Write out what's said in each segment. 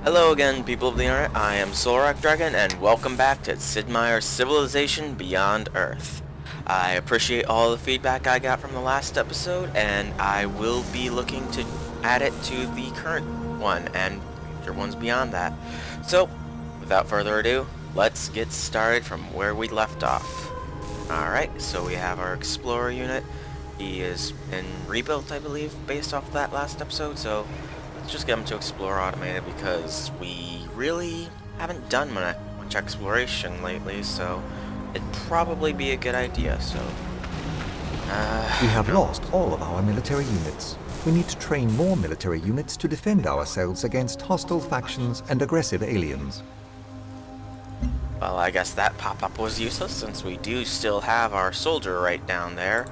Hello again, people of the internet. I am Solrock Dragon, and welcome back to Sid Meier's Civilization Beyond Earth. I appreciate all the feedback I got from the last episode, and I will be looking to add it to the current one and future ones beyond that. So, without further ado, let's get started from where we left off. Alright, so we have our Explorer unit. He is in rebuilt, I believe, based off that last episode, so let's just get him to explore automated because we really haven't done much exploration lately, so it'd probably be a good idea, so... We have lost all of our military units. We need to train more military units to defend ourselves against hostile factions and aggressive aliens. Well, I guess that pop-up was useless since we do still have our soldier right down there.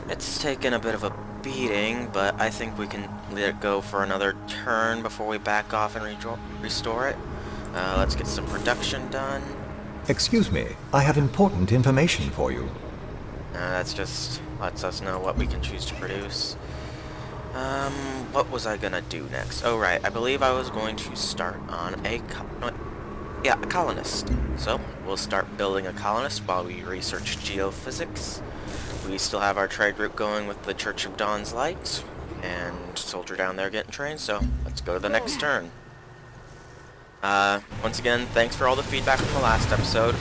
It's taken a bit of a beating, but I think we can let it go for another turn before we back off and restore it. Let's get some production done. Excuse me, I have important information for you. That's just lets us know what we can choose to produce. What was I gonna do next? Oh right, I believe I was going to start on a colonist. So, we'll start building a colonist while we research geophysics. We still have our trade route going with the Church of Dawn's Light, and soldier down there getting trained, so let's go to the next turn. Once again, thanks for all the feedback from the last episode.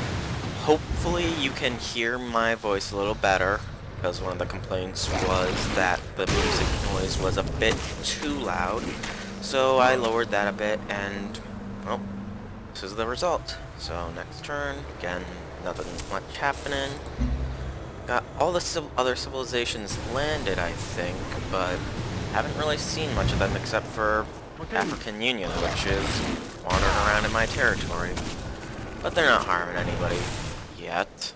Hopefully you can hear my voice a little better, because one of the complaints was that the music noise was a bit too loud, so I lowered that a bit, and, well, this is the result. So, next turn, again, nothing much happening. Got all the other civilizations landed, I think, but haven't really seen much of them except for African Union, which is wandering around in my territory. But they're not harming anybody yet.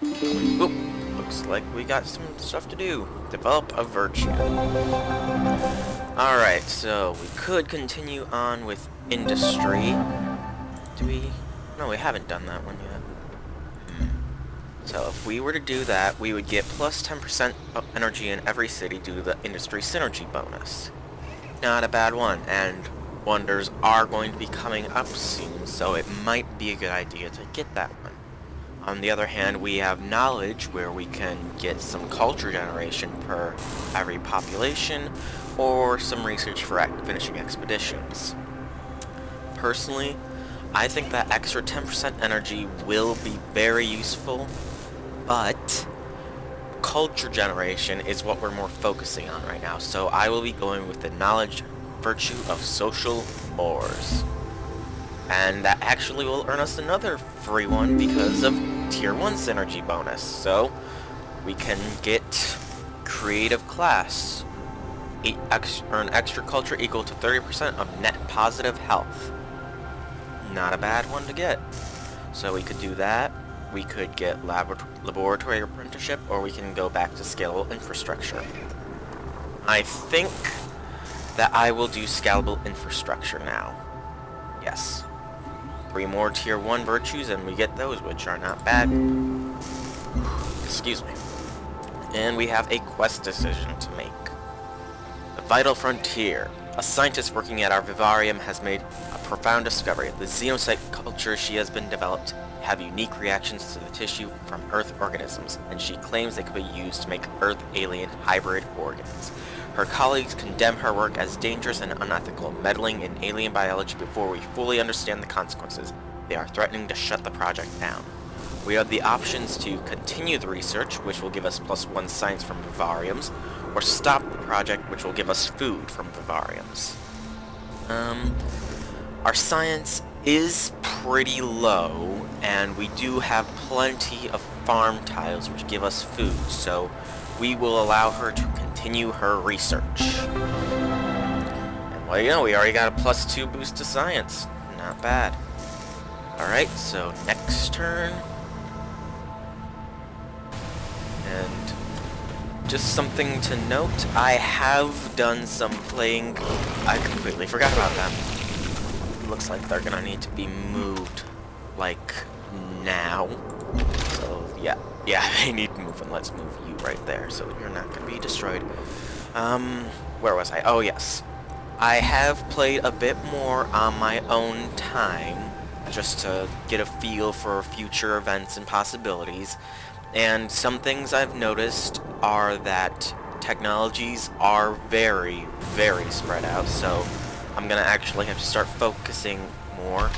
Oop, looks like we got some stuff to do. Develop a virtue. Alright, so we could continue on with industry. Do we? No, we haven't done that one yet. So if we were to do that, we would get plus 10% of energy in every city due to the industry synergy bonus. Not a bad one, and wonders are going to be coming up soon, so it might be a good idea to get that one. On the other hand, we have knowledge where we can get some culture generation per every population, or some research for finishing expeditions. Personally, I think that extra 10% energy will be very useful, but culture generation is what we're more focusing on right now, so I will be going with the knowledge virtue of social mores. And that actually will earn us another free one because of tier 1 synergy bonus, so we can get creative class. Earn extra culture equal to 30% of net positive health. Not a bad one to get. So we could do that. We could get laboratory apprenticeship, or we can go back to scalable infrastructure. I think that I will do scalable infrastructure now. Yes. 3 more tier 1 virtues and we get those, which are not bad. Excuse me. And we have a quest decision to make. The Vital Frontier. A scientist working at our vivarium has made a profound discovery. The xenocyte culture she has been developed have unique reactions to the tissue from Earth organisms, and she claims they could be used to make Earth-alien hybrid organs. Her colleagues condemn her work as dangerous and unethical, meddling in alien biology before we fully understand the consequences. They are threatening to shut the project down. We have the options to continue the research, which will give us +1 science from vivariums, or stop the project, which will give us food from vivariums. Our science is pretty low, and we do have plenty of farm tiles which give us food, so we will allow her to continue her research. And well, you know, we already got a +2 boost to science. Not bad. Alright, so next turn. And just something to note, I have done some playing. I completely forgot about them. Looks like they're gonna need to be moved, like, now. So, yeah, they need moving. Let's move you right there, so you're not gonna be destroyed. Where was I? Oh, yes. I have played a bit more on my own time, just to get a feel for future events and possibilities. And some things I've noticed are that technologies are very, very spread out, so I'm gonna actually have to start focusing more.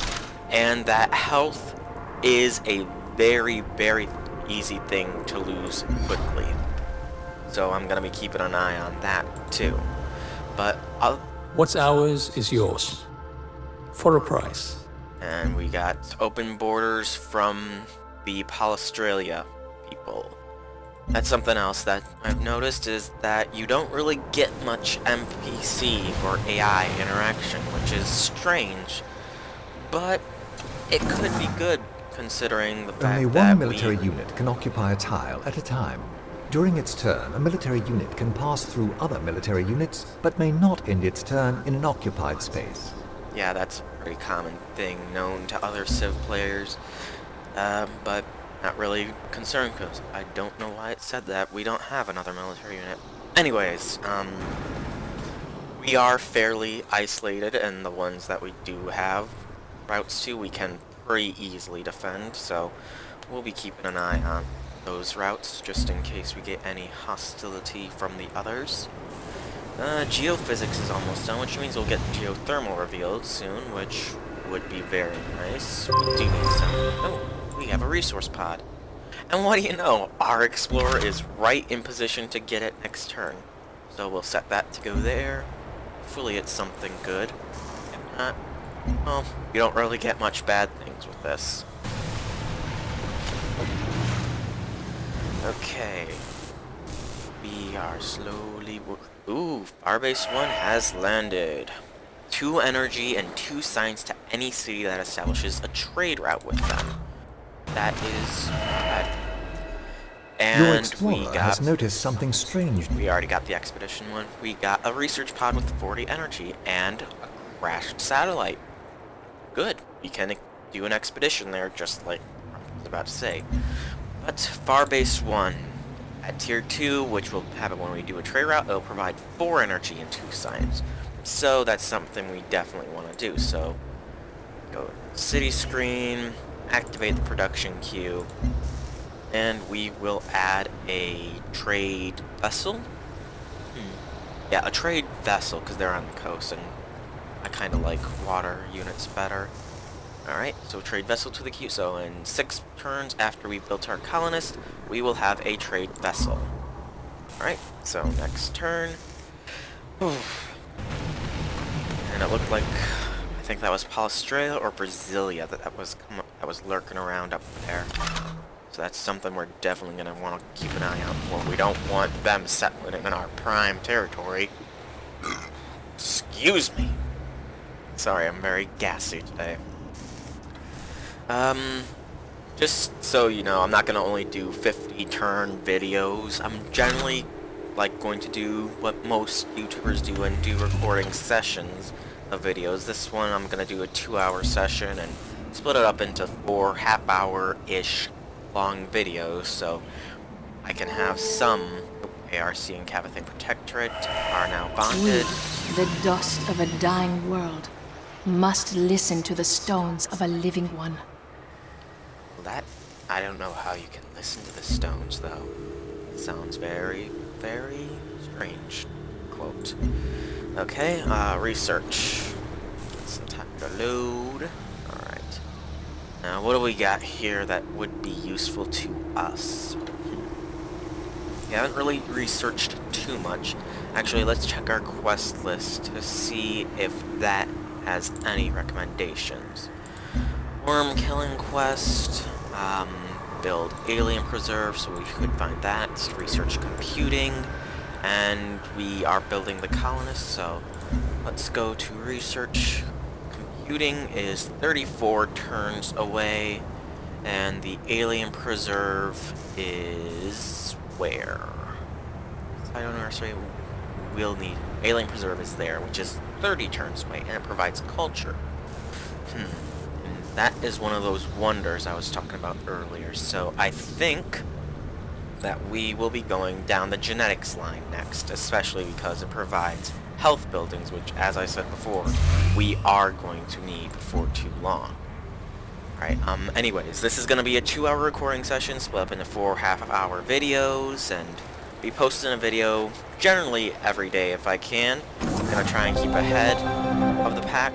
And that health is a very, very easy thing to lose quickly. So I'm gonna be keeping an eye on that too. But What's ours is yours. For a price. and we got open borders from the Australia people. That's something else that I've noticed, is that you don't really get much NPC or AI interaction, which is strange, but it could be good considering the fact Only that one military unit can occupy a tile at a time. During its turn, a military unit can pass through other military units, but may not end its turn in an occupied space. Yeah, that's a pretty common thing known to other Civ players, but not really concerned because I don't know why it said that. We don't have another military unit. Anyways, we are fairly isolated, and the ones that we do have routes to, we can pretty easily defend, so we'll be keeping an eye on those routes just in case we get any hostility from the others. Geophysics is almost done, which means we'll get geothermal revealed soon, which would be very nice. We do need some... Oh, we have a resource pod. And what do you know? Our explorer is right in position to get it next turn. So we'll set that to go there. Hopefully it's something good. If not, well, you don't really get much bad things with this. Okay. We are slowly working. Ooh, Firebase 1 has landed. 2 energy and 2 science to any city that establishes a trade route with them. That is bad. Your And explorer we has got... noticed something strange. We already got the expedition one. We got a research pod with 40 energy and a crashed satellite. Good. We can do an expedition there, just like I was about to say. But Firebase 1, at Tier 2, which will happen when we do a trade route, it'll provide 4 energy and 2 science. So that's something we definitely want to do. So, go city screen, activate the production queue, and we will add a trade vessel. Yeah, a trade vessel, because they're on the coast, and I kind of like water units better. Alright, so trade vessel to the queue. So in 6 turns after we built our colonist, we will have a trade vessel. Alright, so next turn. And it looked like, I think that was Australia or Brasilia that was lurking around up there. So that's something we're definitely going to want to keep an eye out for. We don't want them settling in our prime territory. Excuse me. Sorry, I'm very gassy today. Just so you know, I'm not going to only do 50 turn videos. I'm generally going to do what most YouTubers do and do recording sessions of videos. This one I'm going to do a 2-hour session and split it up into 4 half-hour-ish long videos, so I can have some. ARC and Cavathane Protectorate are now bonded. We, the dust of a dying world, must listen to the stones of a living one. That, I don't know how you can listen to the stones, though. It sounds very, very strange. Quote. Okay, research. Get some time to load. Alright. Now, what do we got here that would be useful to us? We haven't really researched too much. Actually, let's check our quest list to see if that has any recommendations. Worm killing quest, build alien preserve, so we could find that. Research computing, and we are building the colonists, so let's go to research. Computing is 34 turns away, and the alien preserve is where? I don't know, sorry, we'll need... Alien preserve is there, which is 30 turns away, and it provides culture. And that is one of those wonders I was talking about earlier, so I think that we will be going down the genetics line next, especially because it provides health buildings, which, as I said before, we are going to need before too long. Alright, anyways, this is going to be a 2-hour recording session split up into 4 half-hour videos, and be posting a video generally every day if I can. I'm going to try and keep ahead of the pack,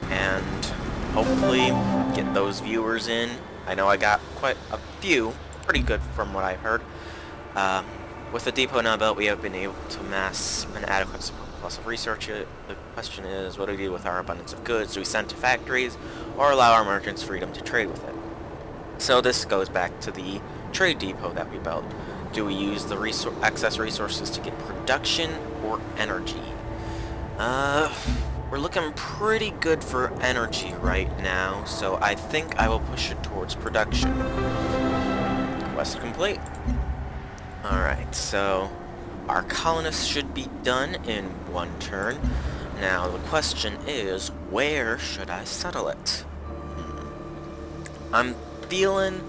and hopefully get those viewers in. I know I got quite a few, pretty good from what I heard. With the depot now built, we have been able to amass an adequate surplus of research. The question is, what do we do with our abundance of goods? Do we send to factories, or allow our merchants freedom to trade with it? So this goes back to the trade depot that we built. Do we use the excess resources to get production or energy? We're looking pretty good for energy right now, so I think I will push it towards production. Quest complete. Alright, so our colonists should be done in 1 turn. Now the question is, where should I settle it? I'm feeling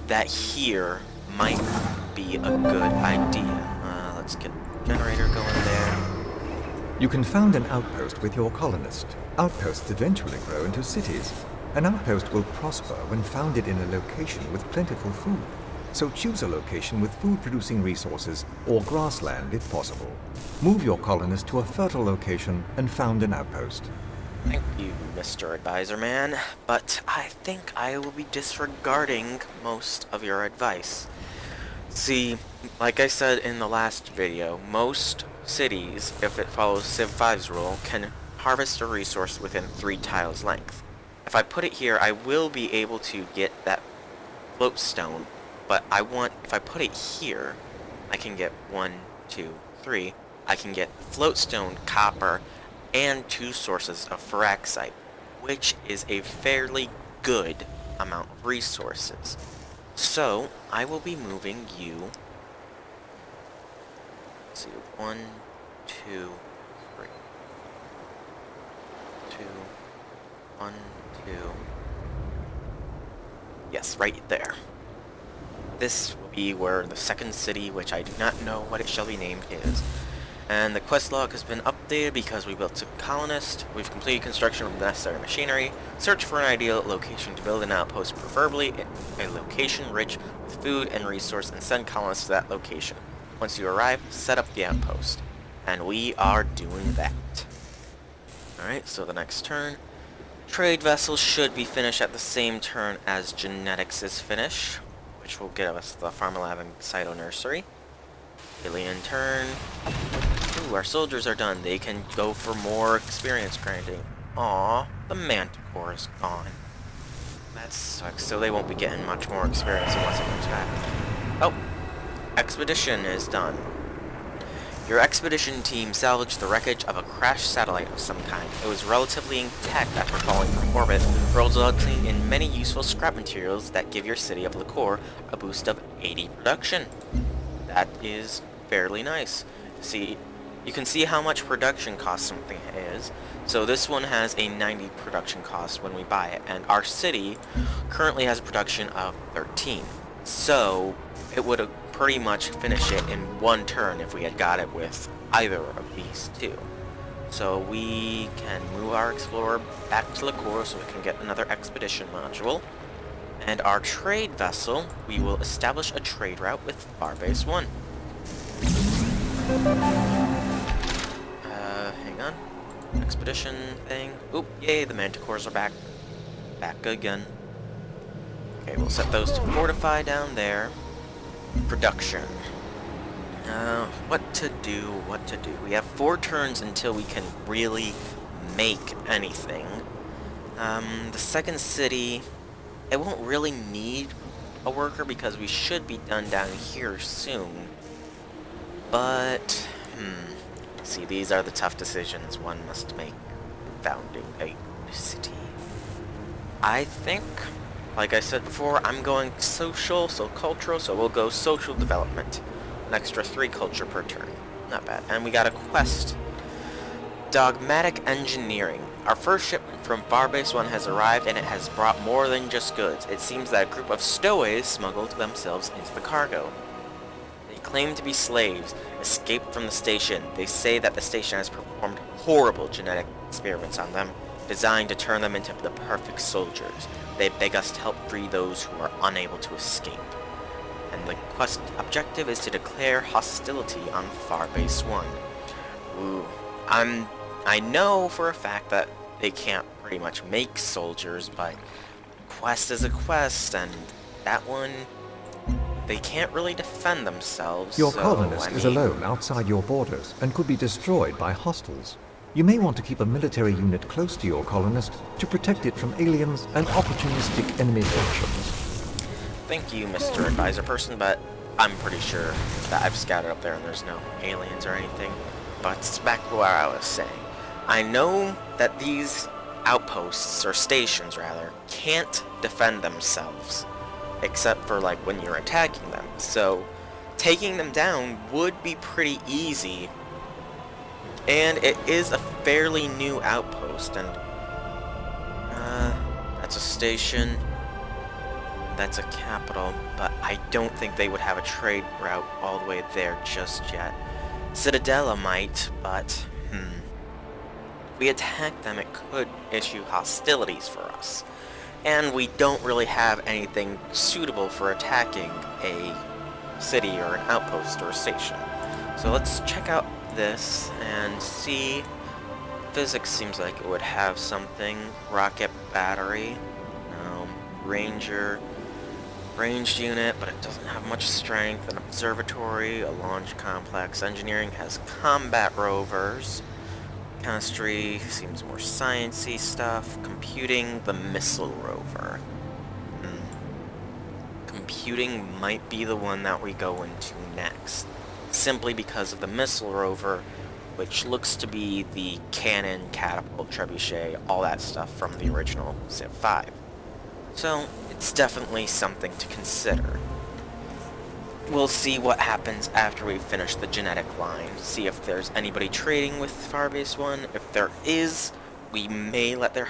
that here might be a good idea. Let's get a generator going there. You can found an outpost with your colonist. Outposts eventually grow into cities. An outpost will prosper when founded in a location with plentiful food. So choose a location with food-producing resources or grassland if possible. Move your colonist to a fertile location and found an outpost. Thank you, Mr. Advisor Man, but I think I will be disregarding most of your advice. See, like I said in the last video, most cities, if it follows Civ 5's rule, can harvest a resource within 3 tiles length. If I put it here, I will be able to get that float stone, but if I put it here, I can get 1, 2, 3, I can get float stone, copper, and 2 sources of ferraxite, which is a fairly good amount of resources. So, I will be moving you, let's see, 1, 2, 3, 2, 1, 2, yes, right there. This will be where the second city, which I do not know what it shall be named, is. And the quest log has been updated because we built a colonist. We've completed construction of the necessary machinery. Search for an ideal location to build an outpost, preferably a location rich with food and resource, and send colonists to that location. Once you arrive, set up the outpost. And we are doing that. Alright, so the next turn. Trade vessels should be finished at the same turn as genetics is finished, which will give us the Pharma Lab and Cyto Nursery. Alien turn. Ooh, our soldiers are done. They can go for more experience grinding. Aw, the Manticore is gone. That sucks, so they won't be getting much more experience unless it comes back. Oh, expedition is done. Your expedition team salvaged the wreckage of a crashed satellite of some kind. It was relatively intact after falling from orbit, resulting in many useful scrap materials that give your city of Liquor a boost of 80 production. That is fairly nice. See, you can see how much production cost something is. So this one has a 90 production cost when we buy it, and our city currently has a production of 13. So it would have pretty much finished it in 1 turn if we had got it with either of these 2. So we can move our explorer back to Liquor so we can get another expedition module. And our trade vessel, we will establish a trade route with Barbase 1. Hang on. Expedition thing. Oop, yay, the Manticores are back. Back again. Okay, we'll set those to fortify down there. Production. What to do. We have 4 turns until we can really make anything. The second city, it won't really need a worker because we should be done down here soon. But, see, these are the tough decisions one must make founding a city. I think, like I said before, I'm going social, so cultural, so we'll go social development. An extra 3 culture per turn. Not bad. And we got a quest. Dogmatic Engineering. Our first shipment from Barbase 1 has arrived, and it has brought more than just goods. It seems that a group of stowaways smuggled themselves into the cargo. They claim to be slaves, escaped from the station. They say that the station has performed horrible genetic experiments on them, designed to turn them into the perfect soldiers. They beg us to help free those who are unable to escape. And the quest objective is to declare hostility on Farbase 1. Ooh, I know for a fact that they can't pretty much make soldiers, but quest is a quest, and that one, they can't really defend themselves. Your so, colonist is alone outside your borders and could be destroyed by hostiles. You may want to keep a military unit close to your colonist to protect it from aliens and opportunistic enemy factions. Thank you, Mr. Advisor Person, but I'm pretty sure that I've scouted up there and there's no aliens or anything. But back where I was saying, I know that these outposts, or stations rather, can't defend themselves, except for like when you're attacking them. So taking them down would be pretty easy, and it is a fairly new outpost, and that's a station. That's a capital, but I don't think they would have a trade route all the way there just yet. Citadella might, but, if we attack them, it could issue hostilities for us. And we don't really have anything suitable for attacking a city or an outpost or a station. So let's check out this and see. Physics seems like it would have something. Rocket battery. Ranger. Ranged unit, but it doesn't have much strength. An observatory, a launch complex. Engineering has combat rovers. Chemistry seems more sciencey stuff. Computing, the missile rover. Computing might be the one that we go into next, simply because of the missile rover, which looks to be the cannon, catapult, trebuchet, all that stuff from the original Civ 5. So, it's definitely something to consider. We'll see what happens after we finish the genetic line, see if there's anybody trading with Farbase 1. If there is, we may let their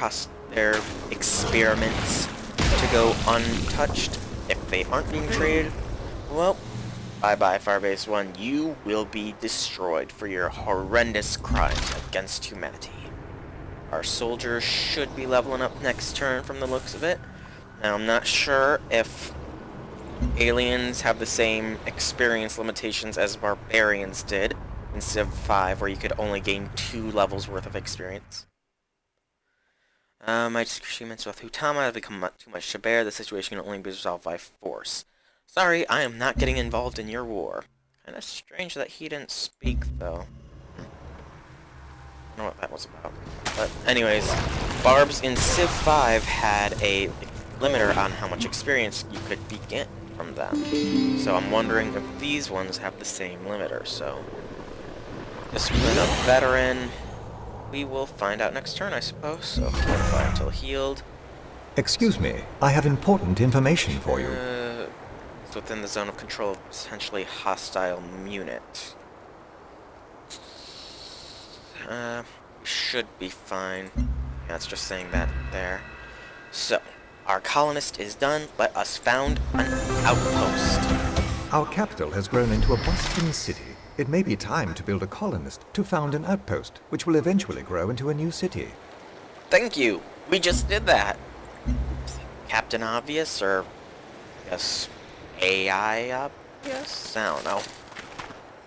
experiments to go untouched. If they aren't being traded, well, bye-bye Farbase 1. You will be destroyed for your horrendous crimes against humanity. Our soldiers should be leveling up next turn from the looks of it. Now, I'm not sure if aliens have the same experience limitations as barbarians did in Civ 5, where you could only gain 2 levels worth of experience. My disagreements with Hutama have become too much to bear. The situation can only be resolved by force. Sorry, I am not getting involved in your war. Kinda strange that he didn't speak, though. I don't know what that was about. But anyways, Barbs in Civ 5 had a limiter on how much experience you could get from them. So I'm wondering if these ones have the same limiter. So discipline of veteran. We will find out next turn, I suppose. So fortify until healed. Excuse me, I have important information for you. It's within the zone of control of potentially hostile unit. We should be fine. Yeah, it's just saying that there. So, our colonist is done. Let us found an outpost. Our capital has grown into a bustling city. It may be time to build a colonist to found an outpost, which will eventually grow into a new city. Thank you. We just did that. Captain Obvious, or I guess AI Obvious? I don't know.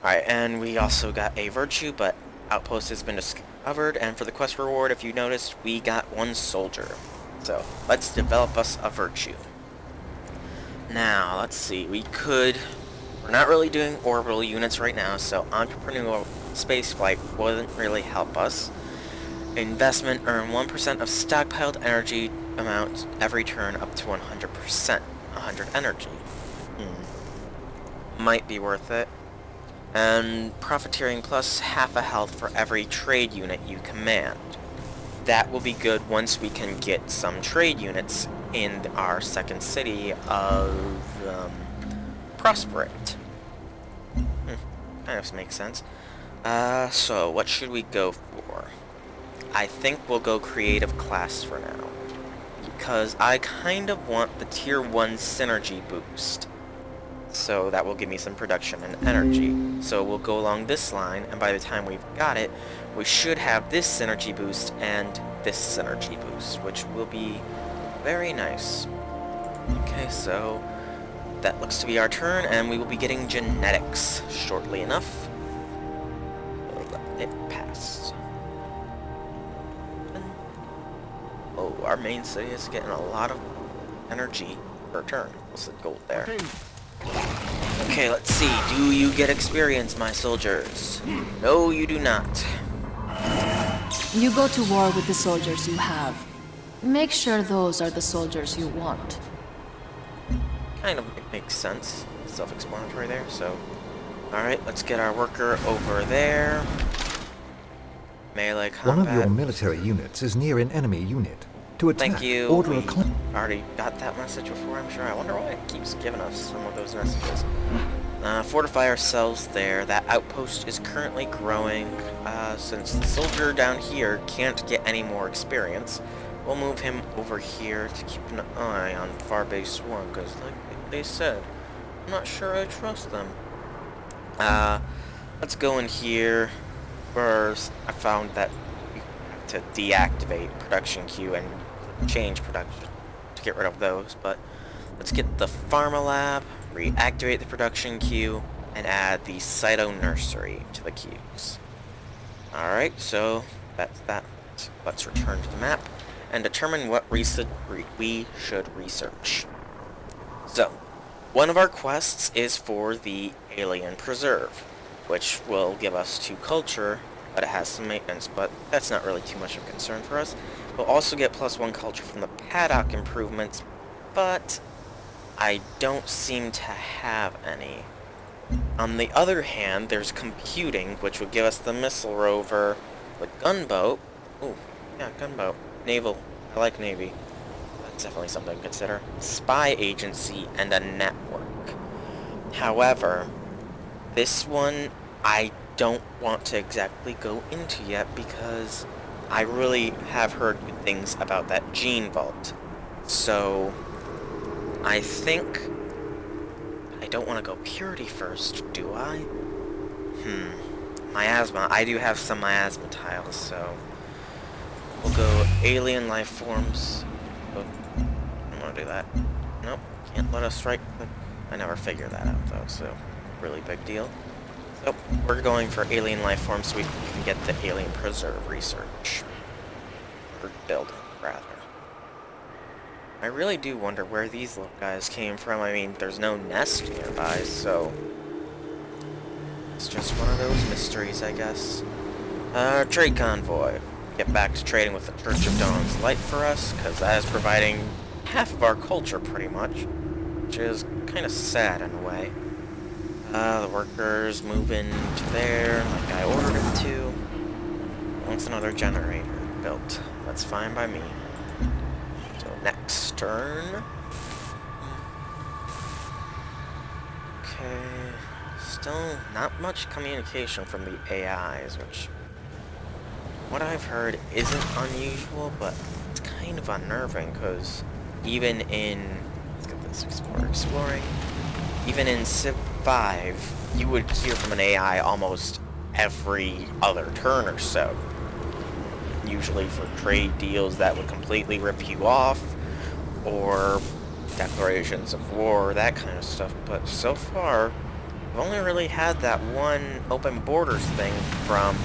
Alright, and we also got a virtue, but outpost has been discovered, and for the quest reward, if you noticed, we got 1 soldier. So, let's develop us a virtue. Now, let's see, we're not really doing orbital units right now, so entrepreneurial spaceflight wouldn't really help us. Investment, earn 1% of stockpiled energy amount every turn up to 100%. 100 energy. Might be worth it. And profiteering plus half a health for every trade unit you command. That will be good once we can get some trade units in our second city of Prosperite. Kind of makes sense. So what should we go for? I think we'll go creative class for now, because I kind of want the tier 1 synergy boost. So that will give me some production and energy. So we'll go along this line, and by the time we've got it, we should have this synergy boost and this synergy boost, which will be very nice. Okay, so that looks to be our turn, and we will be getting genetics shortly enough. We'll let it pass. Oh, our main city is getting a lot of energy per turn. What's the gold there? Okay, let's see. Do you get experience, my soldiers? No, you do not. You go to war with the soldiers you have. Make sure those are the soldiers you want. Kind of makes sense. Self-explanatory there, so... Alright, let's get our worker over there. Melee combat. One of your military units is near an enemy unit. To attack, Thank you. order We a clan. already got that message before, I'm sure. I wonder why it keeps giving us some of those messages. Fortify ourselves there. That outpost is currently growing. Since the soldier down here can't get any more experience, we'll move him over here to keep an eye on Farbase 1, because like they said, I'm not sure I trust them. Let's go in here. First, I found that we have to deactivate production queue and change production to get rid of those, but let's get the Pharma Lab, reactivate the production queue, and add the Cyto Nursery to the queues. Alright, so that's that. Let's return to the map and determine what we should research. So, one of our quests is for the Alien Preserve, which will give us 2 culture, but it has some maintenance, but that's not really too much of a concern for us. We'll also get +1 culture from the paddock improvements, but I don't seem to have any. On the other hand, there's computing, which would give us the missile rover, the gunboat. Ooh, yeah, gunboat. Naval. I like Navy. That's definitely something to consider. Spy agency and a network. However, this one I don't want to exactly go into yet because I really have heard good things about that gene vault. So I think I don't want to go purity first, do I? Miasma. I do have some miasma tiles, so we'll go alien life forms. Oh, I don't want to do that. Nope, can't let us strike. I never figured that out though, so really big deal. So we're going for alien life forms so we can get the alien preserve research. Or building, rather. I really do wonder where these little guys came from. I mean, there's no nest nearby, so it's just one of those mysteries, I guess. Trade convoy. Get back to trading with the Church of Dawn's Light for us, because that is providing half of our culture, pretty much. Which is kind of sad in a way. The workers move into there, like I ordered them to. Wants another generator built. That's fine by me. So next turn. Okay. Still not much communication from the AIs, which what I've heard isn't unusual, but it's kind of unnerving, because even in... Let's get this exploring. Even in Civ 5, you would hear from an AI almost every other turn or so. Usually for trade deals that would completely rip you off, or declarations of war, that kind of stuff. But so far, I've only really had that one open borders thing from,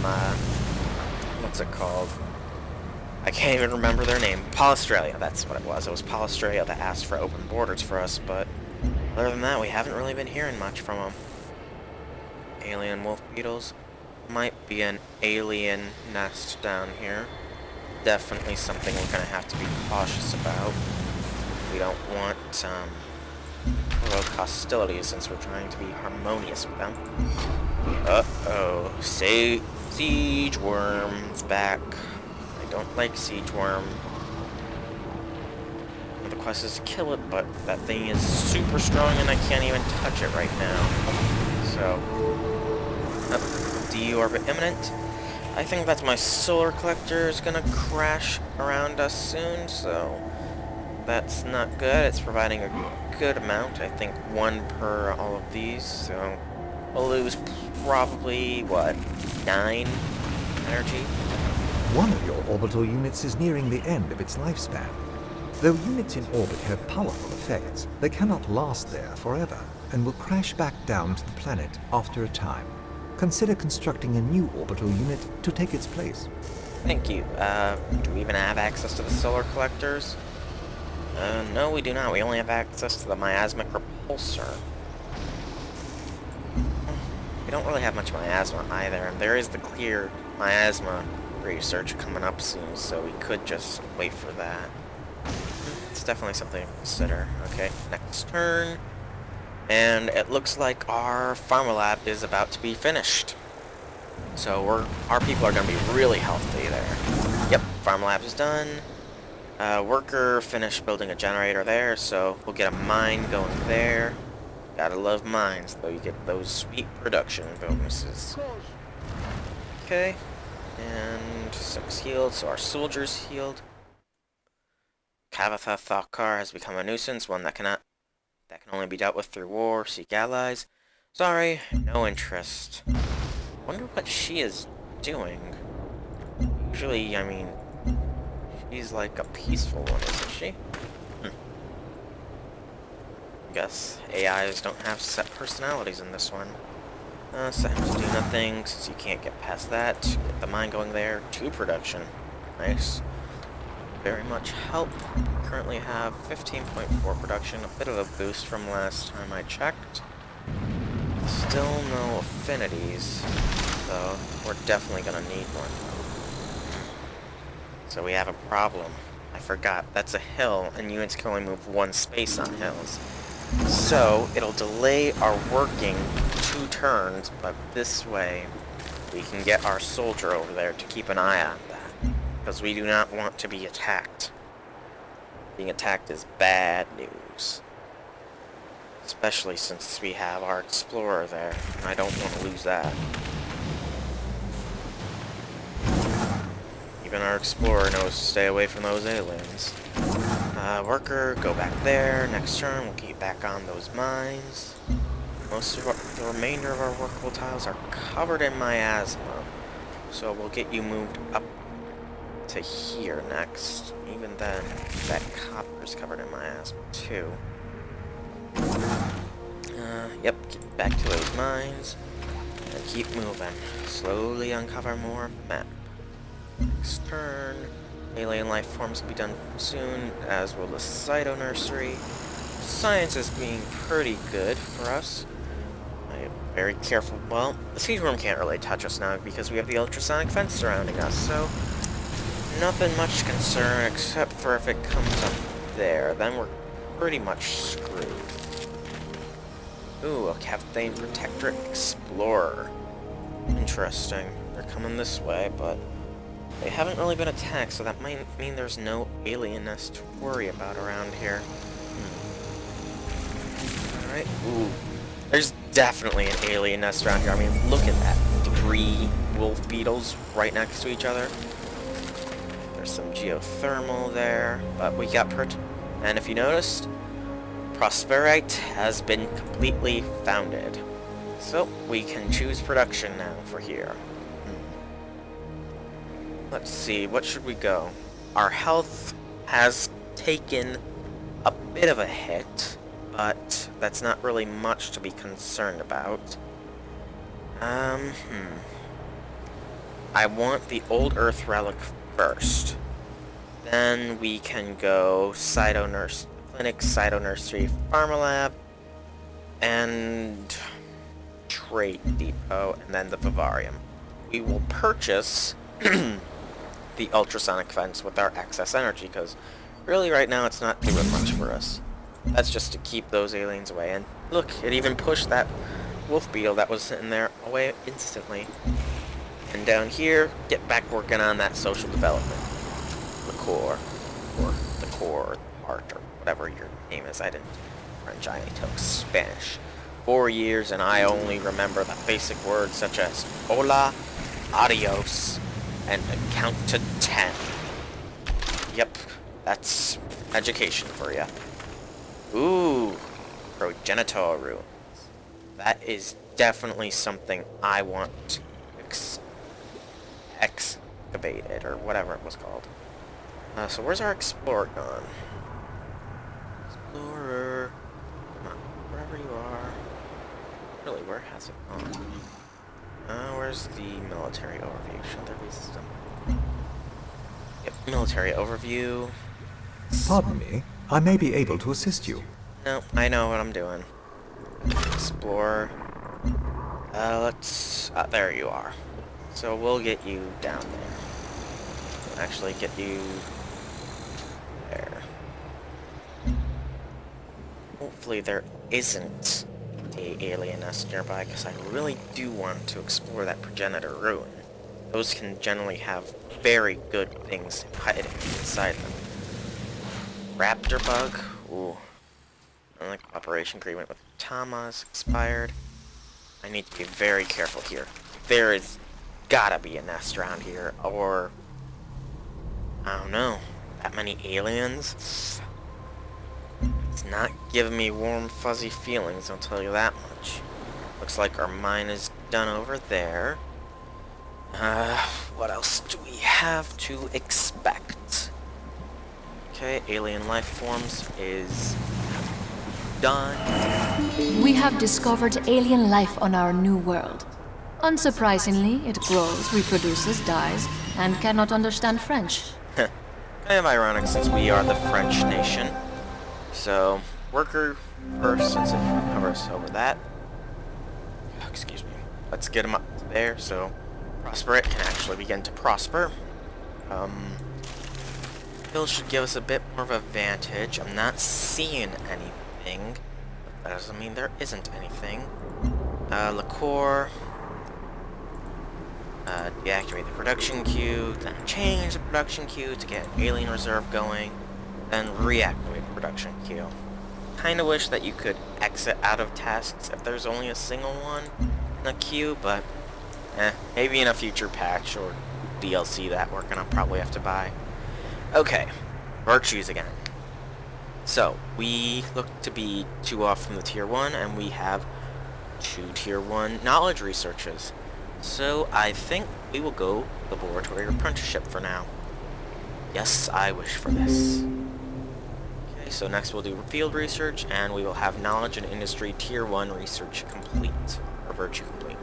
what's it called? I can't even remember their name. Australia, that's what it was. It was Australia that asked for open borders for us, but other than that, we haven't really been hearing much from them. Alien wolf beetles. Might be an alien nest down here. Definitely something we're gonna have to be cautious about. We don't want provoke hostility since we're trying to be harmonious with them. Uh-oh. Siege worm's back. I don't like siege worm. The quest is to kill it, but that thing is super strong and I can't even touch it right now. So, deorbit imminent. I think that my solar collector is gonna crash around us soon, so That's not good. It's providing a good amount. I think 1 per all of these, so we'll lose probably, what, 9 energy? One of your orbital units is nearing the end of its lifespan. Though units in orbit have powerful effects, they cannot last there forever and will crash back down to the planet after a time. Consider constructing a new orbital unit to take its place. Thank you. Do we even have access to the solar collectors? No, we do not. We only have access to the miasmic repulsor. We don't really have much miasma either, and there is the clear miasma research coming up soon, so we could just wait for that. It's definitely something to consider. Okay, next turn. And it looks like our Pharma Lab is about to be finished. So our people are going to be really healthy there. Yep, Pharma Lab is done. Worker finished building a generator there, so we'll get a mine going there. Gotta love mines, though. You get those sweet production bonuses. Okay, and 6 healed, so our soldiers healed. Kavatha Thakar has become a nuisance, one that can only be dealt with through war. Seek allies. Sorry, no interest. Wonder what she is doing. Usually, I mean, she's like a peaceful one, isn't she? Guess AIs don't have set personalities in this one. So I have to do nothing since you can't get past that. Get the mine going there. 2 production. Nice. Very much help. Currently have 15.4 production. A bit of a boost from last time I checked. Still no affinities, though. We're definitely gonna need one. So we have a problem. I forgot. That's a hill, and units can only move 1 space on hills. So, it'll delay our working 2 turns, but this way we can get our soldier over there to keep an eye on that. Because we do not want to be attacked. Being attacked is bad news. Especially since we have our explorer there. I don't want to lose that. Even our explorer knows to stay away from those aliens. Worker, go back there. Next turn, we'll get back on those mines. Most of the remainder of our workable tiles are covered in miasma. So we'll get you moved up to here next. Even then, that copper is covered in miasma too. Yep, get back to those mines. And keep moving. Slowly uncover more of the map. Next turn. Alien life forms will be done soon, as will the Cyto Nursery. Science is being pretty good for us. I'm very careful. Well, the siege room can't really touch us now because we have the ultrasonic fence surrounding us, so nothing much concern except for if it comes up there. Then we're pretty much screwed. Ooh, a Captain Protectorate Explorer. Interesting. They're coming this way, but they haven't really been attacked, so that might mean there's no alienness to worry about around here. Alright, ooh. There's definitely an alien nest around here. I mean, look at that. 3 wolf beetles right next to each other. There's some geothermal there, but we got and if you noticed, Prosperite has been completely founded. So, we can choose production now for here. Let's see, what should we go? Our health has taken a bit of a hit, but that's not really much to be concerned about. I want the Old Earth Relic first. Then we can go Cyto Nurse Clinic, Cyto Nursery, Pharma Lab, and Trade Depot, and then the Vivarium. We will purchase the ultrasonic fence with our excess energy, because really right now it's not doing much for us. That's just to keep those aliens away. And look, it even pushed that wolf beetle that was sitting there away instantly. And down here, get back working on that social development. The core, or the core part, or whatever your name is. I didn't French, I took Spanish 4 years, and I only remember the basic words such as hola, adios, and count to 10. Yep, That's education for you. Ooh, progenitor ruins. That is definitely something I want to excavated, or whatever it was called. So where's our explorer gone? Explorer, come on, wherever you are. Really, where has it gone? Where's the military overview? Should there be system? Yep, military overview. Pardon me, I may be able to assist you. No, I know what I'm doing. Explore. There you are. So we'll get you down there. Actually, get you there. Hopefully there isn't a alien nest nearby, because I really do want to explore that progenitor ruin. Those can generally have very good things hiding inside them. Raptor bug? Ooh. Like operation agreement with Tama's expired. I need to be very careful here. There is gotta be a nest around here, or I don't know, that many aliens? It's not giving me warm, fuzzy feelings, I'll tell you that much. Looks like our mine is done over there. What else do we have to expect? Okay, alien life forms is done. We have discovered alien life on our new world. Unsurprisingly, it grows, reproduces, dies, and cannot understand French. Kind of ironic since we are the French nation. So, worker first, since it covers over that. Excuse me. Let's get him up there so Prosperite can actually begin to prosper. Hill should give us a bit more of an advantage. I'm not seeing anything. But that doesn't mean there isn't anything. Liqueur. Deactivate the production queue, then change the production queue to get an alien reserve going, then reactivate the production queue. Kinda wish that you could exit out of tasks if there's only a single one in the queue, but maybe in a future patch or DLC that we're gonna probably have to buy. Okay, virtues again. So, we look to be 2 off from the tier 1, and we have 2 tier 1 knowledge researches. So, I think we will go laboratory apprenticeship for now. Yes, I wish for this. Okay, so next we'll do field research, and we will have knowledge and industry tier 1 research complete, or virtue complete.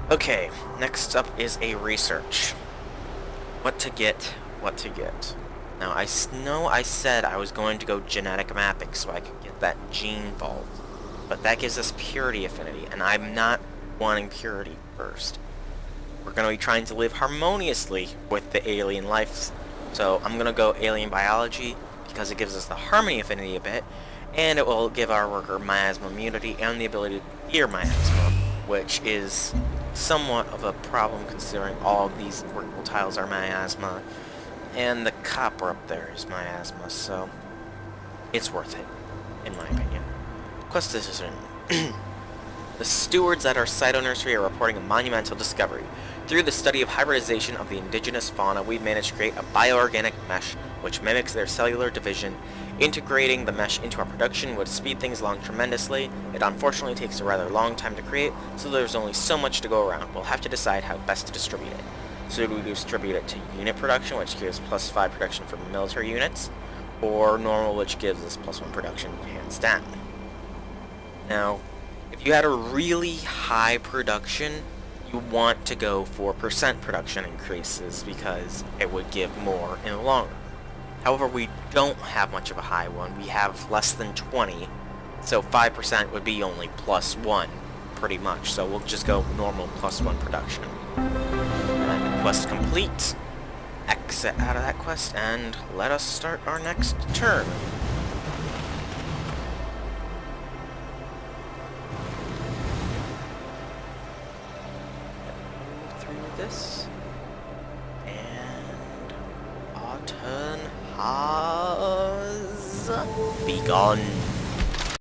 Okay, next up is a research. What to get, what to get. Now, I know I said I was going to go genetic mapping so I could get that gene vault, but that gives us purity affinity, and I'm not wanting purity first. We're going to be trying to live harmoniously with the alien life, so I'm going to go alien biology because it gives us the harmony affinity a bit, and it will give our worker miasma immunity and the ability to clear miasma, which is somewhat of a problem considering all of these workable tiles are miasma, and the copper up there is miasma, so it's worth it, in my opinion. Quest decision. The stewards at our Cyto Nursery are reporting a monumental discovery. Through the study of hybridization of the indigenous fauna, we've managed to create a bioorganic mesh which mimics their cellular division. Integrating the mesh into our production would speed things along tremendously. It unfortunately takes a rather long time to create, so there's only so much to go around. We'll have to decide how best to distribute it. So do we distribute it to unit production, which gives +5 production for military units, or normal, which gives us +1 production hands down. Now, if you had a really high production, you want to go for % production increases because it would give more in the long run. However, we don't have much of a high one. We have less than 20, so 5% would be only +1, pretty much. So we'll just go normal +1 production. And quest complete. Exit out of that quest, and let us start our next turn. This and Autumn has begun.